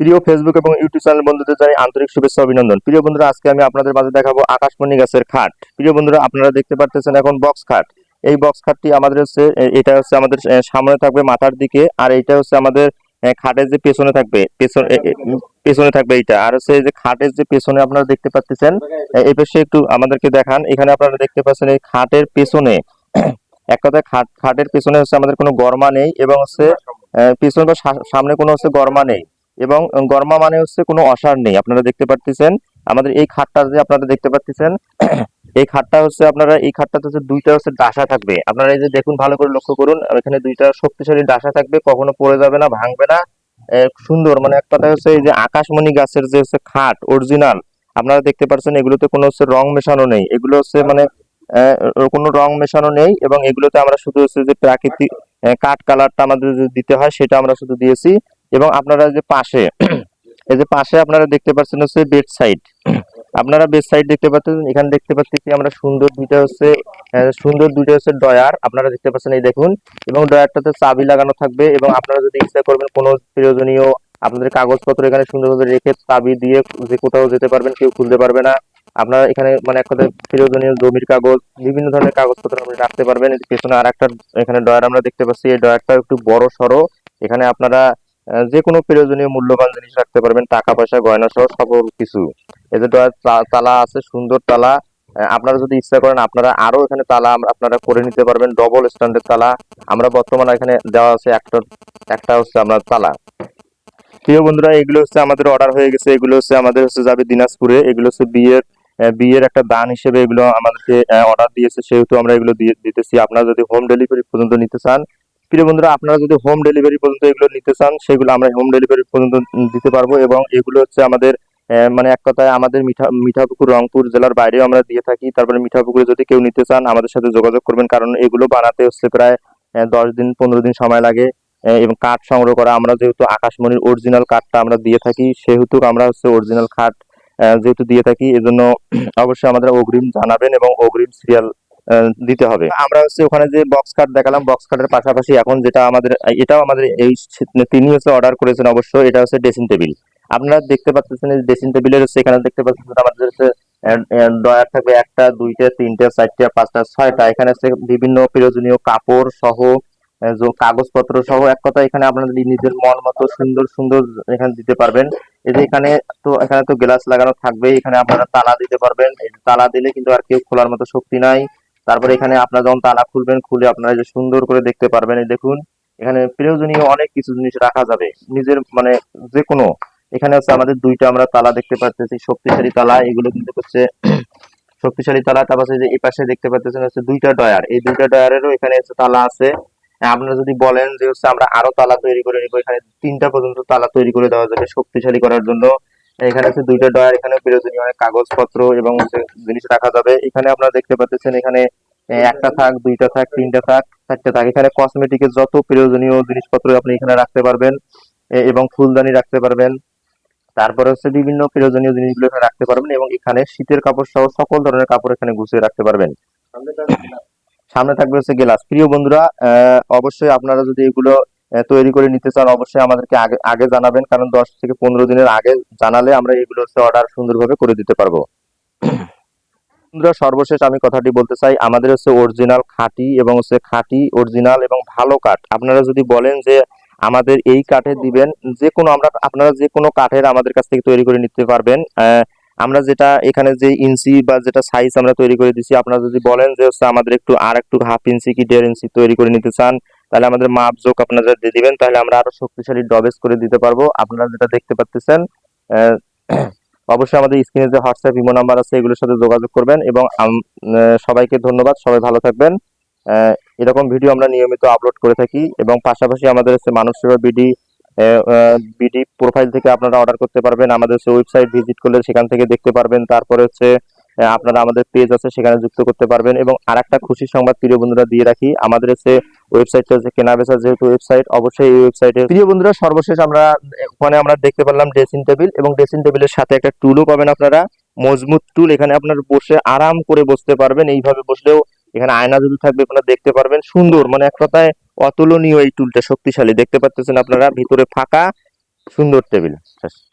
প্রিয় ফেসবুক এবং YouTube channel বন্ধুদের জানাই আন্তরিক শুভেচ্ছা অভিনন্দন। প্রিয় বন্ধুরা, আজকে আমি আপনাদের মাঝে দেখাবো আকাশমণি গাছের খাট। প্রিয় বন্ধুরা, আপনারা দেখতে পারতেছেন এখন বক্স খাট। এই বক্স খাটটি আমাদের হচ্ছে এটা হচ্ছে আমাদের সামনে থাকবে মাথার দিকে, আর এইটা হচ্ছে আমাদের খাটের যে পেছনে থাকবে, পেছনে থাকবে এইটা। আর হচ্ছে এই যে খাটের যে পেছনে আপনারা দেখতে পাচ্ছেন, এই পাশে একটু আমাদেরকে দেখান। এখানে আপনারা দেখতে পাচ্ছেন এই খাটের পেছনে এক কথায় খাটের পেছনে হচ্ছে আমাদের কোনো গরমা নেই, এবং হচ্ছে পিছনে বা সামনে কোনো হচ্ছে গরমা নেই, এবং গরমা মানে হচ্ছে কোনো অসার নেই। আপনারা দেখতে পাচ্ছেন আমাদের এই খাটটা যে আপনারা দেখতে পাচ্ছেন, এই খাটটা হচ্ছে আপনারা এই খাটটাতে হচ্ছে দুইটা হচ্ছে ডাসা থাকবে। আপনারা এই যে দেখুন, ভালো করে লক্ষ্য করুন, এখানে দুইটা শক্তিশালী ডাসা থাকবে, কখনো পড়ে যাবে না, ভাঙবে না। সুন্দর, মানে এক কথা হচ্ছে এই যে আকাশমণি গাছের যে হচ্ছে খাট অরিজিনাল, আপনারা দেখতে পাচ্ছেন এগুলোতে কোনো হচ্ছে রং মেশানো নেই। এগুলো হচ্ছে মানে কোনো রং মেশানো নেই, এবং এগুলোতে আমরা শুধু হচ্ছে যে প্রাকৃতিক কাঠ কালারটা আমাদের যে দিতে হয় সেটা আমরা শুধু দিয়েছি। এবং আপনারা যে পাশে এই যে পাশে আপনারা দেখতে পাচ্ছেন হচ্ছে বেড সাইড, আপনারা বেড সাইড দেখতে পাচ্ছেন। এখানে দেখতে পাচ্ছি আমরা সুন্দর দুইটা হচ্ছে ডয়ার আপনারা দেখতে পাচ্ছেন, এই দেখুন। এবং ডয়ারটাতে চাবি লাগানো থাকবে, এবং আপনারা যদি ইচ্ছা করবেন কোনো প্রয়োজনীয় আপনাদের কাগজপত্র এখানে সুন্দরভাবে রেখে চাবি দিয়ে যে কোথাও যেতে পারবেন, কেউ খুলতে পারবে না। আপনারা এখানে মানে এক কথায় প্রয়োজনীয় জমির কাগজ, বিভিন্ন ধরনের কাগজপত্র আপনি রাখতে পারবেন। পেছনে আর একটা এখানে ডয়ার আমরা দেখতে পাচ্ছি, এই ডয়ারটা একটু বড় সড়ো। এখানে আপনারা যে কোনো প্রয়োজনীয় মূল্যবান জিনিস রাখতে পারবেন, টাকা পয়সা গয়না সহ সকল কিছু। এই যে ডয়ার তালা আছে, সুন্দর তালা। আপনারা যদি ইচ্ছা করেন আপনারা আরো এখানে তালা আপনারা করে নিতে পারবেন, ডবল স্ট্যান্ডের তালা। আমরা বর্তমানে এখানে দেওয়া আছে একটা হচ্ছে আপনার তালা। প্রিয় বন্ধুরা, এগুলো হচ্ছে আমাদের অর্ডার হয়ে গেছে। এগুলো হচ্ছে আমাদের হচ্ছে যাবে দিনাজপুরে। এগুলো হচ্ছে বিয়ের একটা দান হিসেবে এগুলো আমাদেরকে অর্ডার দিয়েছে, সেহেতু আমরা এগুলো দিতেছি। আপনারা যদি হোম ডেলিভারি পর্যন্ত নিতে চান, প্রিয় বন্ধুরা, আপনারা যদি হোম ডেলিভারি পর্যন্ত এগুলো নিতে চান, সেগুলো আমরা হোম ডেলিভারি পর্যন্ত দিতে পারবো। এবং এগুলো হচ্ছে আমাদের মানে এক কথায় আমাদের মিঠাপুকুর রংপুর জেলার বাইরেও আমরা দিয়ে থাকি। তারপরে মিঠাপুকুরে যদি কেউ নিতে চান আমাদের সাথে যোগাযোগ করবেন, কারণ এগুলো বানাতে হচ্ছে প্রায় 10 দিন 15 দিন সময় লাগে। এবং কাঠ সংগ্রহ করা, আমরা যেহেতু আকাশমণির অরিজিনাল কাঠটা আমরা দিয়ে থাকি, সেহেতু আমরা হচ্ছে অরিজিনাল কাঠ যেহেতু দিয়ে থাকি, এজন্য অবশ্যই আমাদের অগ্রিম জানাবেন এবং অগ্রিম সিরিয়াল দিতে হবে। আমরা হচ্ছে ওখানে যে বক্স কাট দেখালাম, বক্স কাটের পাশাপাশি এখন যেটা আমাদের, এটাও আমাদের এই তিনি হচ্ছে অর্ডার করেছেন অবশ্যই, এটা হচ্ছে ড্রেসিং টেবিল। আপনারা দেখতে পাচ্ছেন এই ড্রেসিং টেবিলের হচ্ছে এখানে দেখতে পাচ্ছেন আমাদের হচ্ছে ড্রয়ার থাকবে একটা, দুইটা, তিনটা, চারটা, পাঁচটা, ছয়টা। এখানে হচ্ছে বিভিন্ন প্রয়োজনীয় কাপড় সহ কাগজপত্র সহ, এক কথা এখানে আপনাদের নিজের মন মতো সুন্দর সুন্দর এখানে দিতে পারবেন। এই যে এখানে তো গ্লাস লাগানো থাকবে, এখানে আপনারা তালা দিতে পারবেন। এই তালা দিলে কিন্তু আর কেউ খোলার মতো শক্তি নাই। তারপরে এখানে আপনারা যখন তালা খুলবেন, খুলে আপনারা যে সুন্দর করে দেখতে পারবেন। এই দেখুন, এখানে প্রয়োজনীয় অনেক কিছু জিনিস রাখা যাবে নিজের মানে যে কোনো। এখানে হচ্ছে আমাদের দুইটা আমরা তালা দেখতে পাচ্ছি, শক্তিশালী তালা। এগুলো কিন্তু হচ্ছে শক্তিশালী তালা। তারপর যে এই পাশে দেখতে পাচ্ছেন হচ্ছে দুইটা ডয়ার, এই দুইটা ডয়ারেরও এখানে হচ্ছে তালা আছে। আপনারা যদি বলেন যে হচ্ছে আমরা আরো তালা তৈরি করে নিবো, এখানে 3টা পর্যন্ত তালা তৈরি করে দেওয়া যাবে শক্তিশালী করার জন্য। এখানে হচ্ছে দুইটা ডয়ার, এখানে প্রয়োজনীয় অনেক কাগজপত্র এবং হচ্ছে জিনিস রাখা যাবে। এখানে আপনারা দেখতে পাচ্ছেন এখানে একটা থাক, দুইটা থাক, তিনটা থাক, চারটা থাক। এখানে কসমেটিকের যত প্রয়োজনীয় জিনিসপত্র আপনি এখানে রাখতে পারবেন, এবং ফুলদানি রাখতে পারবেন। তারপরে হচ্ছে বিভিন্ন প্রয়োজনীয় জিনিসগুলো এখানে রাখতে পারবেন, এবং এখানে শীতের কাপড় সহ সকল ধরনের কাপড় এখানে গুছিয়ে রাখতে পারবেন। সামনে থাকবে হচ্ছে গ্লাস। প্রিয় বন্ধুরা, অবশ্যই আপনারা যদি এগুলো তৈরি করে নিতে চান, অবশ্যই আমাদেরকে আগে আগে জানাবেন, কারণ 10 থেকে 15 দিনের আগে জানালে আমরা এগুলো হচ্ছে অর্ডার সুন্দরভাবে করে দিতে পারবো। বন্ধুরা, সর্বশেষ আমি কথাটি বলতে চাই, আমাদের হচ্ছে অরিজিনাল খাঁটি, এবং হচ্ছে খাঁটি অরিজিনাল এবং ভালো কাঠ। আপনারা যদি বলেন যে আমাদের এই কাঠে দিবেন, যে কোনো আপনারা যে কোনো কাঠের আমাদের কাছ থেকে তৈরি করে নিতে পারবেন। আমরা যেটা এখানে যে ইঞ্চি বা যেটা সাইজ আমরা তৈরি করে দিচ্ছি, আপনারা যদি বলেন যে হচ্ছে আমাদের আর একটু 1/2 ইঞ্চি কি 1.5 ইঞ্চি তৈরি করে নিতে চান, তাহলে আমাদের মাপ যোগ আপনারা দিয়ে দিবেন, তাহলে আমরা আরো শক্তিশালী ডবেজ করে দিতে পারবো। আপনারা যেটা দেখতে পাচ্ছেন, অবশ্যই আমাদের স্ক্রিনে যে হোয়াটসঅ্যাপ ইমো নাম্বার আছে এগুলোর সাথে যোগাযোগ করবেন। এবং সবাইকে ধন্যবাদ, সবাই ভালো থাকবেন। এরকম ভিডিও আমরা নিয়মিত আপলোড করে থাকি, এবং পাশাপাশি আমাদের হচ্ছে মানব সেবা বিডি প্রোফাইল থেকে আপনারা অর্ডার করতে পারবেন। আমাদের হচ্ছে ওয়েবসাইট ভিজিট করলে সেখান থেকে দেখতে পারবেন। তারপরে হচ্ছে আপনারা আমাদের পেজ আছে, সেখানে যুক্ত করতে পারবেন। এবং আরেকটা খুশির সংবাদ প্রিয় বন্ধুরা দিয়ে রাখি, আমাদের হচ্ছে ওয়েবসাইটটা হচ্ছে কেনাবেচা যেহেতু ওয়েবসাইট, অবশ্যই এই ওয়েবসাইটে প্রিয় বন্ধুরা সর্বশেষ আমরা ওখানে আমরা দেখতে পারলাম ড্রেসিং টেবিল, এবং ড্রেসিং টেবিলের সাথে একটা টুলও পাবেন আপনারা, মজবুত টুল। এখানে আপনার বসে আরাম করে বসতে পারবেন, এইভাবে বসলেও এখানে আয়না যদি থাকবে আপনারা দেখতে পারবেন। সুন্দর, মানে এক কথায় অতুলনীয় এই টুলটা, শক্তিশালী। দেখতে পাচ্ছেন আপনারা ভিতরে ফাঁকা, সুন্দর টেবিল।